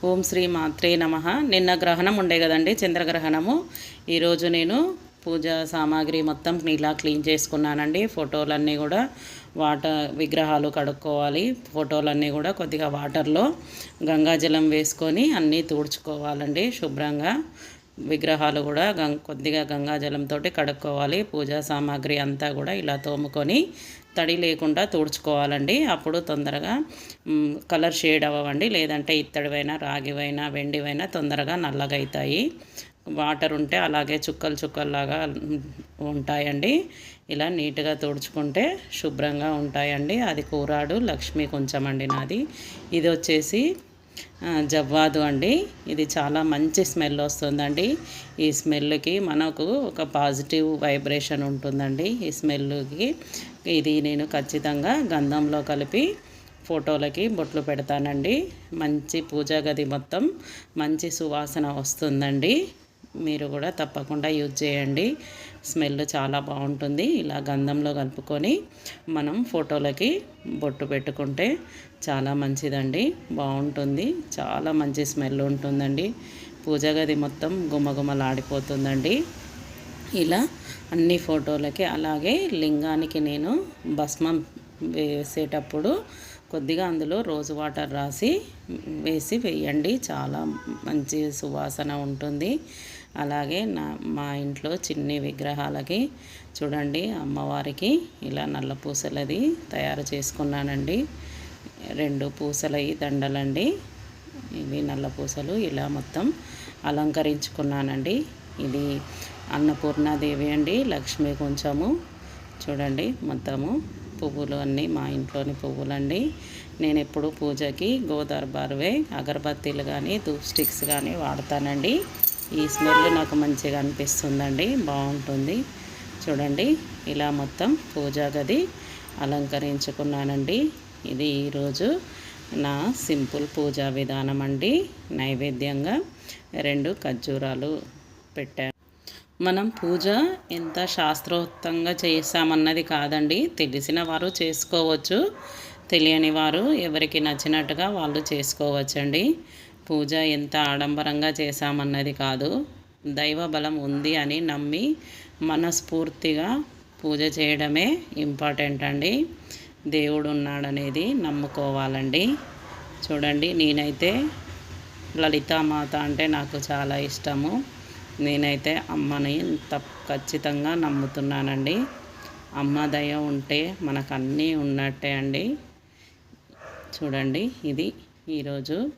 ఓం శ్రీ మాత్రే నమః. నిన్న గ్రహణం ఉండే కదండి, చంద్రగ్రహణము. ఈరోజు నేను పూజా సామాగ్రి మొత్తం ఇలా క్లీన్ చేసుకున్నానండి. ఫోటోలన్నీ కూడా విగ్రహాలు కడుక్కోవాలి. ఫోటోలన్నీ కూడా కొద్దిగా వాటర్లో గంగాజలం వేసుకొని అన్నీ తుడుచుకోవాలండి శుభ్రంగా. విగ్రహాలు కూడా కొద్దిగా గంగాజలంతో కడుక్కోవాలి. పూజా సామాగ్రి అంతా కూడా ఇలా తోముకొని తడి లేకుండా తుడుచుకోవాలండి. అప్పుడు తొందరగా కలర్ షేడ్ అవ్వండి. లేదంటే ఇత్తడివైనా రాగివైనా వెండివైనా తొందరగా నల్లగా అవుతాయి. వాటర్ ఉంటే అలాగే చుక్కలు చుక్కల్లాగా ఉంటాయండి. ఇలా నీట్గా తుడుచుకుంటే శుభ్రంగా ఉంటాయండి. అది కూరాడు లక్ష్మీ కొంచెం అండి నాది. ఇది వచ్చేసి జవ్వాదు అండి. ఇది చాలా మంచి స్మెల్ వస్తుందండి. ఈ స్మెల్కి మనకు ఒక పాజిటివ్ వైబ్రేషన్ ఉంటుందండి. ఈ స్మెల్కి ఇది నేను ఖచ్చితంగా గంధంలో కలిపి ఫోటోలకి బొట్లు పెడతానండి. మంచి పూజా గది మొత్తం మంచి సువాసన వస్తుందండి. మీరు కూడా తప్పకుండా యూజ్ చేయండి. స్మెల్ చాలా బాగుంటుంది. ఇలా గంధంలో కలుపుకొని మనం ఫోటోలకి బొట్టు పెట్టుకుంటే చాలా మంచిదండి. బాగుంటుంది. చాలా మంచి స్మెల్ ఉంటుందండి. పూజ గది మొత్తం గుమగుమలాడిపోతుందండి. ఇలా అన్ని ఫోటోలకి. అలాగే లింగానికి నేను భస్మం వేసేటప్పుడు కొద్దిగా అందులో రోజు వాటర్ వేసి వేయండి. చాలా మంచి సువాసన ఉంటుంది. అలాగే మా ఇంట్లో చిన్ని విగ్రహాలకి చూడండి, అమ్మవారికి ఇలా నల్ల పూసలది తయారు చేసుకున్నానండి. 2 పూసలవి దండలండి. ఇవి నల్ల పూసలు ఇలా మొత్తం అలంకరించుకున్నానండి. ఇది అన్నపూర్ణాదేవి అండి, లక్ష్మి కొంచెము. చూడండి మొత్తము పువ్వులు అన్నీ మా ఇంట్లోని పువ్వులండి. నేను ఎప్పుడు పూజకి గోదర్బార్వే అగరబత్తీలు కానీ ధూప్ స్టిక్స్ కానీ వాడతానండి. ఈ స్మెల్ నాకు మంచిగా అనిపిస్తుందండి. బాగుంటుంది. చూడండి ఇలా మొత్తం పూజా గది అలంకరించుకున్నానండి. ఇది ఈరోజు నా సింపుల్ పూజా విధానం అండి. నైవేద్యంగా 2 ఖర్జూరాలు పెట్టాను. మనం పూజ ఎంత శాస్త్రోక్తంగా చేస్తామన్నది కాదండి. తెలిసిన వారు చేసుకోవచ్చు, తెలియని వారు ఎవరికి నచ్చినట్టుగా వాళ్ళు చేసుకోవచ్చండి. పూజ ఎంత ఆడంబరంగా చేశామన్నది కాదు. దైవ బలం ఉంది అని నమ్మి మనస్ఫూర్తిగా పూజ చేయడమే ఇంపార్టెంట్ అండి. దేవుడు ఉన్నాడనేది నమ్ముకోవాలండి. చూడండి నేనైతే లలితామాత అంటే నాకు చాలా ఇష్టము. నేనైతే అమ్మని ఖచ్చితంగా నమ్ముతున్నానండి. అమ్మ దయ ఉంటే మనకు అన్నీ ఉన్నట్టే అండి. చూడండి ఇది ఈరోజు